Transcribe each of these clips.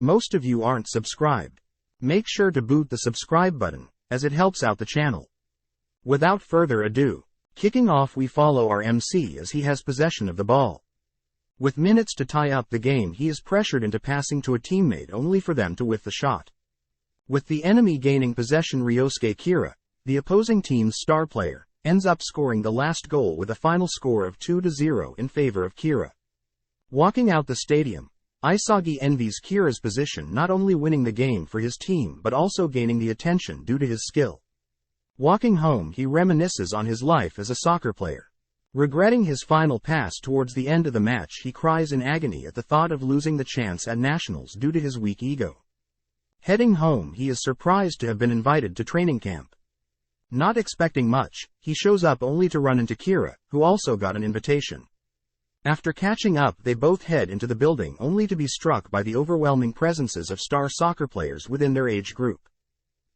Most of you aren't subscribed. Make sure to boot the subscribe button, as it helps out the channel. Without further ado, kicking off we follow our MC as he has possession of the ball. With minutes to tie up the game, he is pressured into passing to a teammate only for them to whiff the shot. With the enemy gaining possession, Ryosuke Kira, the opposing team's star player, ends up scoring the last goal with a final score of 2-0 in favor of Kira. Walking out the stadium, Isagi envies Kira's position, not only winning the game for his team but also gaining the attention due to his skill. Walking home, he reminisces on his life as a soccer player. Regretting his final pass towards the end of the match, he cries in agony at the thought of losing the chance at nationals due to his weak ego. Heading home, he is surprised to have been invited to training camp. Not expecting much, he shows up only to run into Kira, who also got an invitation. After catching up, they both head into the building only to be struck by the overwhelming presences of star soccer players within their age group.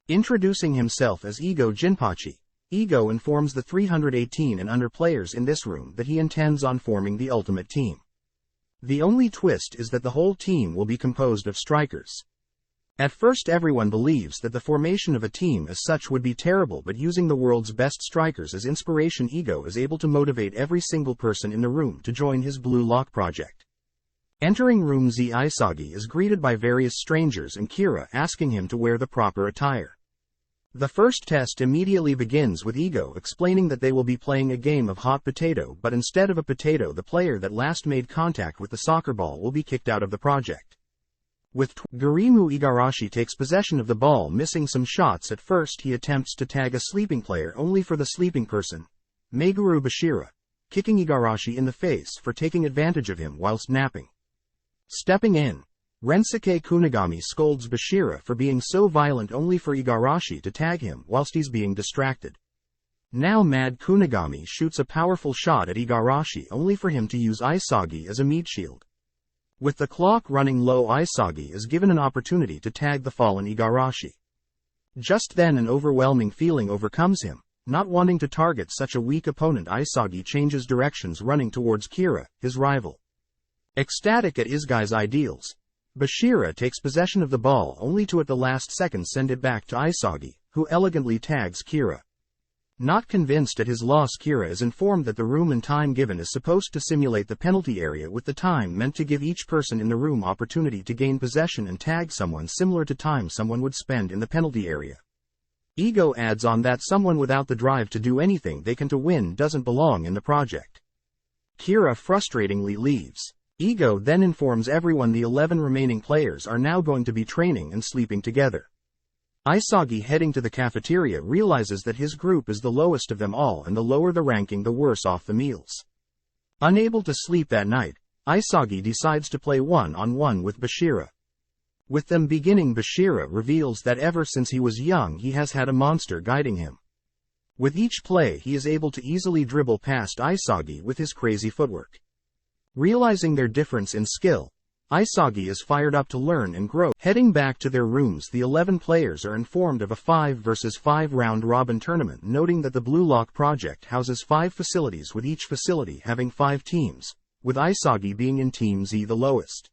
Introducing himself as Ego Jinpachi, Ego informs the 318 and under players in this room that he intends on forming the ultimate team. The only twist is that the whole team will be composed of strikers. At first everyone believes that the formation of a team as such would be terrible, but using the world's best strikers as inspiration, Ego is able to motivate every single person in the room to join his BlueLock project. Entering room Z, Isagi is greeted by various strangers and Kira asking him to wear the proper attire. The first test immediately begins with Ego explaining that they will be playing a game of hot potato, but instead of a potato, the player that last made contact with the soccer ball will be kicked out of the project. With Gurimu, Igarashi takes possession of the ball, missing some shots. At first he attempts to tag a sleeping player only for the sleeping person, Meguru Bashira, kicking Igarashi in the face for taking advantage of him whilst napping. Stepping in, Rensuke Kunigami scolds Bashira for being so violent only for Igarashi to tag him whilst he's being distracted. Now mad Kunigami shoots a powerful shot at Igarashi only for him to use Isagi as a meat shield. With the clock running low, Isagi is given an opportunity to tag the fallen Igarashi. Just then an overwhelming feeling overcomes him. Not wanting to target such a weak opponent, Isagi changes directions, running towards Kira, his rival. Ecstatic at Isagi's ideals, Bashira takes possession of the ball only to at the last second send it back to Isagi, who elegantly tags Kira. Not convinced at his loss, Kira is informed that the room and time given is supposed to simulate the penalty area, with the time meant to give each person in the room opportunity to gain possession and tag someone similar to time someone would spend in the penalty area. Ego adds on that someone without the drive to do anything they can to win doesn't belong in the project. Kira frustratingly leaves. Ego then informs everyone the 11 remaining players are now going to be training and sleeping together. Isagi, heading to the cafeteria, realizes that his group is the lowest of them all, and the lower the ranking the worse off the meals. Unable to sleep that night, Isagi decides to play one-on-one with Bashira. With them beginning, Bashira reveals that ever since he was young he has had a monster guiding him. With each play he is able to easily dribble past Isagi with his crazy footwork. Realizing their difference in skill, Isagi is fired up to learn and grow. Heading back to their rooms, the 11 players are informed of a 5 versus 5 round-robin tournament, noting that the BlueLock project houses 5 facilities, with each facility having 5 teams, with Isagi being in Team Z the lowest.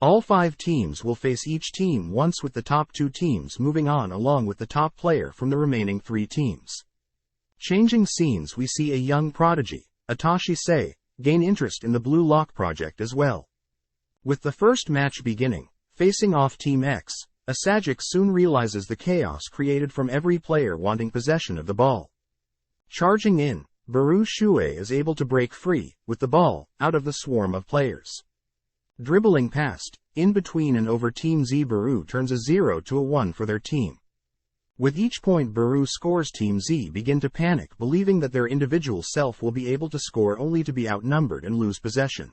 All 5 teams will face each team once, with the top 2 teams moving on along with the top player from the remaining 3 teams. Changing scenes, we see a young prodigy, Atashi Sei, gain interest in the BlueLock project as well. With the first match beginning, facing off Team X, Isagi soon realizes the chaos created from every player wanting possession of the ball. Charging in, Baru Shuei is able to break free, with the ball, out of the swarm of players. Dribbling past, in between and over Team Z, Baru turns a 0 to a 1 for their team. With each point Baru scores, Team Z begin to panic, believing that their individual self will be able to score only to be outnumbered and lose possession.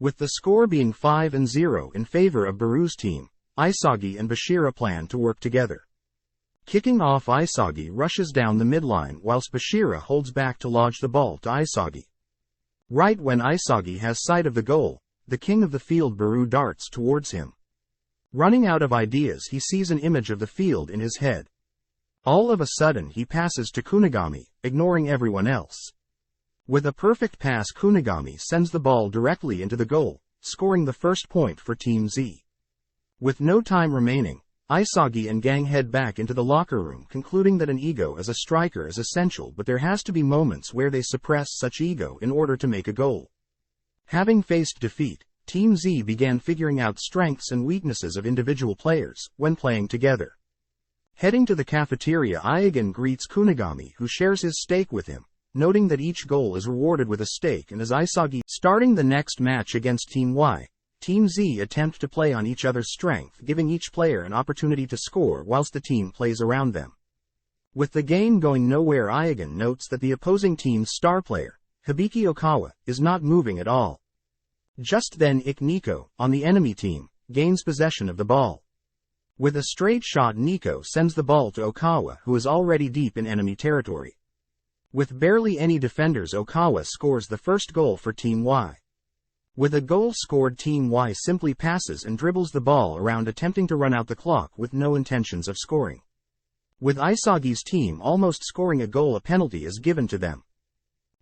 With the score being 5-0 in favor of Baru's team, Isagi and Bashira plan to work together. Kicking off, Isagi rushes down the midline whilst Bashira holds back to lodge the ball to Isagi. Right when Isagi has sight of the goal, the king of the field Baru darts towards him. Running out of ideas, he sees an image of the field in his head. All of a sudden he passes to Kunigami, ignoring everyone else. With a perfect pass, Kunigami sends the ball directly into the goal, scoring the first point for Team Z. With no time remaining, Isagi and gang head back into the locker room, concluding that an ego as a striker is essential, but there has to be moments where they suppress such ego in order to make a goal. Having faced defeat, Team Z began figuring out strengths and weaknesses of individual players when playing together. Heading to the cafeteria, Iagen greets Kunigami, who shares his steak with him, noting that each goal is rewarded with a steak, and as Isagi starting the next match against Team Y, Team Z attempt to play on each other's strength, giving each player an opportunity to score whilst the team plays around them. With the game going nowhere, Iagen notes that the opposing team's star player, Hibiki Okawa, is not moving at all. Just then Nico, on the enemy team, gains possession of the ball. With a straight shot, Nico sends the ball to Okawa, who is already deep in enemy territory. With barely any defenders, Okawa scores the first goal for Team Y. With a goal scored, Team Y simply passes and dribbles the ball around, attempting to run out the clock with no intentions of scoring. With Isagi's team almost scoring a goal, a penalty is given to them.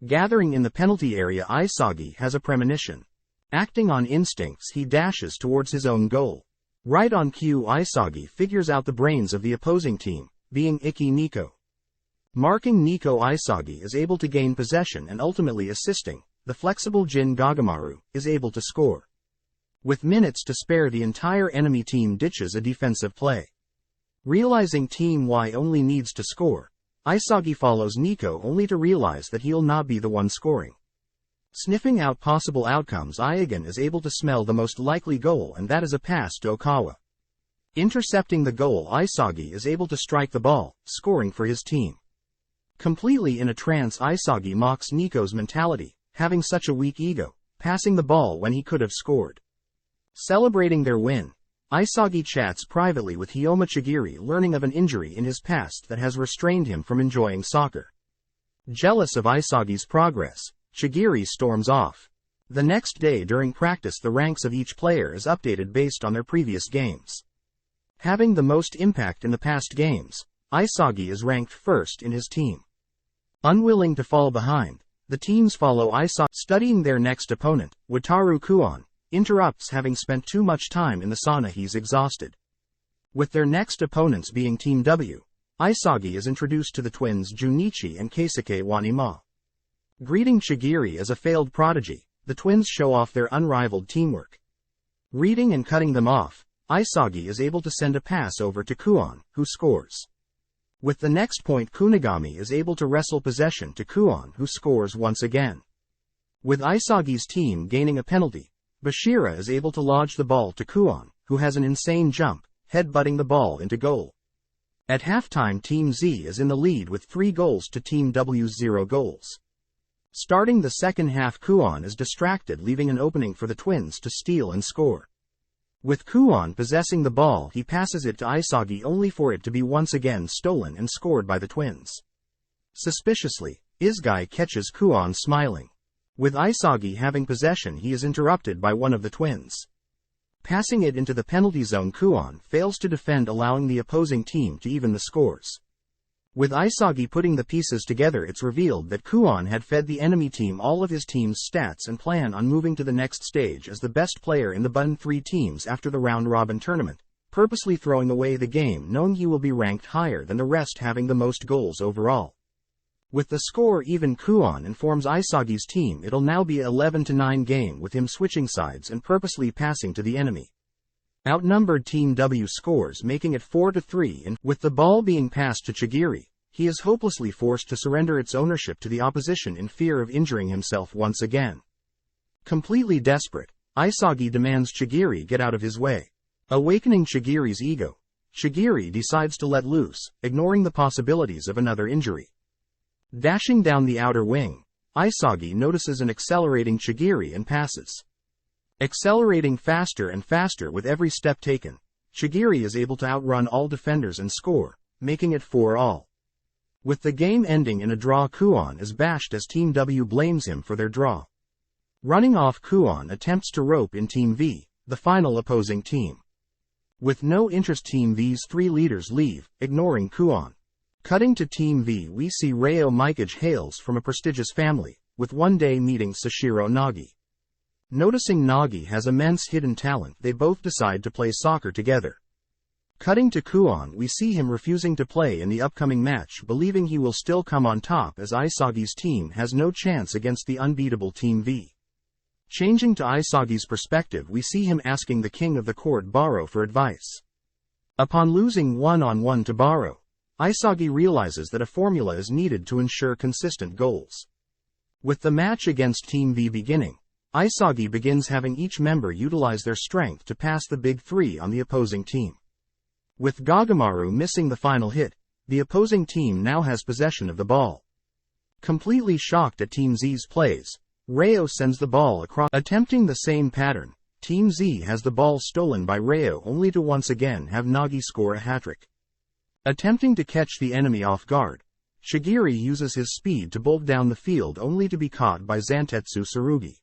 Gathering in the penalty area, Isagi has a premonition. Acting on instincts, he dashes towards his own goal. Right on cue, Isagi figures out the brains of the opposing team, being Nico. Marking Nico, Isagi is able to gain possession and ultimately assisting. The flexible Jin Gagamaru is able to score. With minutes to spare, the entire enemy team ditches a defensive play. Realizing Team Y only needs to score, Isagi follows Nico only to realize that he'll not be the one scoring. Sniffing out possible outcomes, Iagen is able to smell the most likely goal, and that is a pass to Okawa. Intercepting the goal, Isagi is able to strike the ball, scoring for his team. Completely in a trance, Isagi mocks Nico's mentality, having such a weak ego, passing the ball when he could have scored. Celebrating their win, Isagi chats privately with Hyoma Chigiri, learning of an injury in his past that has restrained him from enjoying soccer. Jealous of Isagi's progress, Chigiri storms off. The next day during practice, the ranks of each player is updated based on their previous games. Having the most impact in the past games, Isagi is ranked first in his team. Unwilling to fall behind, the teams follow Isagi. Studying their next opponent, Wataru Kuon interrupts, having spent too much time in the sauna. He's exhausted. With their next opponents being Team W, Isagi is introduced to the twins Junichi and Keisuke Wanima. Greeting Chigiri as a failed prodigy, the twins show off their unrivaled teamwork. Reading and cutting them off, Isagi is able to send a pass over to Kuon, who scores. With the next point, Kunigami is able to wrestle possession to Kuon, who scores once again. With Isagi's team gaining a penalty, Bashira is able to lodge the ball to Kuon, who has an insane jump, headbutting the ball into goal. At halftime, Team Z is in the lead with 3 goals to Team W's 0 goals. Starting the second half, Kuon is distracted, leaving an opening for the twins to steal and score. With Kuon possessing the ball, he passes it to Isagi only for it to be once again stolen and scored by the twins. Suspiciously, Isagi catches Kuon smiling. With Isagi having possession, he is interrupted by one of the twins. Passing it into the penalty zone, Kuon fails to defend, allowing the opposing team to even the scores. With Isagi putting the pieces together, it's revealed that Kuon had fed the enemy team all of his team's stats and plan on moving to the next stage as the best player in the Button 3 teams after the round-robin tournament, purposely throwing away the game knowing he will be ranked higher than the rest, having the most goals overall. With the score even, Kuon informs Isagi's team it'll now be 11-9 game, with him switching sides and purposely passing to the enemy. Outnumbered Team W scores, making it 4-3, and with the ball being passed to Chigiri, he is hopelessly forced to surrender its ownership to the opposition in fear of injuring himself once again. Completely desperate, Isagi demands Chigiri get out of his way. Awakening Chigiri's ego, Chigiri decides to let loose, ignoring the possibilities of another injury. Dashing down the outer wing, Isagi notices an accelerating Chigiri and passes. Accelerating faster and faster with every step taken, Chigiri is able to outrun all defenders and score, making it 4-all. With the game ending in a draw, Kuon is bashed as Team W blames him for their draw. Running off, Kuon attempts to rope in Team V, the final opposing team. With no interest, Team V's 3 leaders leave, ignoring Kuon. Cutting to Team V, we see Reo Mikage hails from a prestigious family, with one day meeting Sashiro Nagi. Noticing Nagi has immense hidden talent, they both decide to play soccer together. Cutting to Kuon, we see him refusing to play in the upcoming match, believing he will still come on top as Isagi's team has no chance against the unbeatable Team V. Changing to Isagi's perspective, we see him asking the king of the court Baro for advice. Upon losing one-on-one to Baro, Isagi realizes that a formula is needed to ensure consistent goals. With the match against Team V beginning, Isagi begins having each member utilize their strength to pass the big three on the opposing team. With Gagamaru missing the final hit, the opposing team now has possession of the ball. Completely shocked at Team Z's plays, Reo sends the ball across. Attempting the same pattern, Team Z has the ball stolen by Reo only to once again have Nagi score a hat-trick. Attempting to catch the enemy off guard, Shigiri uses his speed to bolt down the field only to be caught by Zantetsu Tsurugi.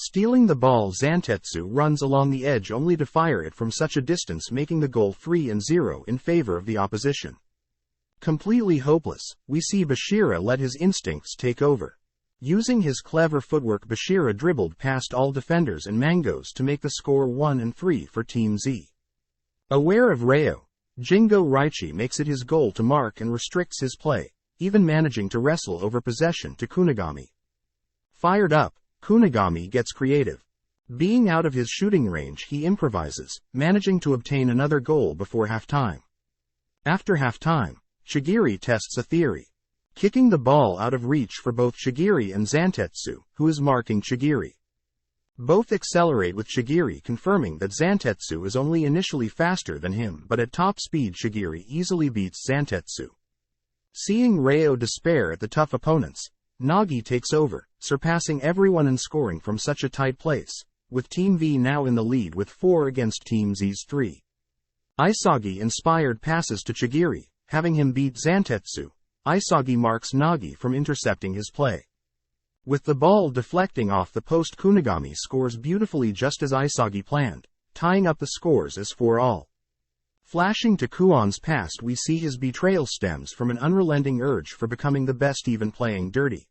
Stealing the ball, Zantetsu runs along the edge only to fire it from such a distance, making the goal 3-0 in favor of the opposition. Completely hopeless, we see Bashira let his instincts take over. Using his clever footwork, Bashira dribbled past all defenders and Mangos to make the score 1-3 for Team Z. Aware of Reo, Jingo Raichi makes it his goal to mark and restricts his play, even managing to wrestle over possession to Kunigami. Fired up, Kunigami gets creative. Being out of his shooting range, he improvises, managing to obtain another goal before halftime. After halftime, Shigiri tests a theory. Kicking the ball out of reach for both Shigiri and Zantetsu, who is marking Shigiri. Both accelerate with Shigiri confirming that Zantetsu is only initially faster than him, but at top speed Shigiri easily beats Zantetsu. Seeing Reo despair at the tough opponents, Nagi takes over, surpassing everyone and scoring from such a tight place, with Team V now in the lead with 4 against Team Z's 3. Isagi inspired passes to Shigiri, having him beat Zantetsu. Isagi marks Nagi from intercepting his play. With the ball deflecting off the post, Kunigami scores beautifully just as Isagi planned, tying up the scores as 4-all. Flashing to Kuon's past, we see his betrayal stems from an unrelenting urge for becoming the best, even playing dirty.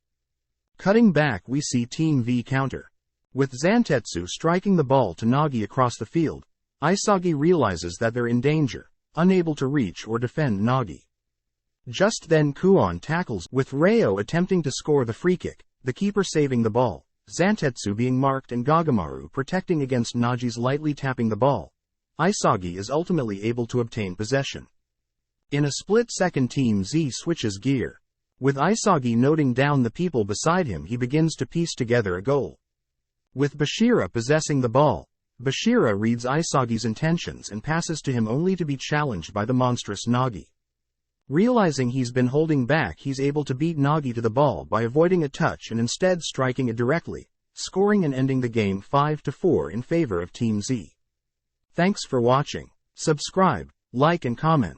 Cutting back, we see Team V counter. With Zantetsu striking the ball to Nagi across the field, Isagi realizes that they're in danger, unable to reach or defend Nagi. Just then Kuon tackles, with Reo attempting to score the free kick, the keeper saving the ball, Zantetsu being marked and Gagamaru protecting against Nagi's lightly tapping the ball. Isagi is ultimately able to obtain possession. In a split second, Team Z switches gear. With Isagi noting down the people beside him, he begins to piece together a goal. With Bashira possessing the ball, Bashira reads Isagi's intentions and passes to him only to be challenged by the monstrous Nagi. Realizing he's been holding back, he's able to beat Nagi to the ball by avoiding a touch and instead striking it directly, scoring and ending the game 5-4 in favor of Team Z. Thanks for watching. Subscribe, like and comment.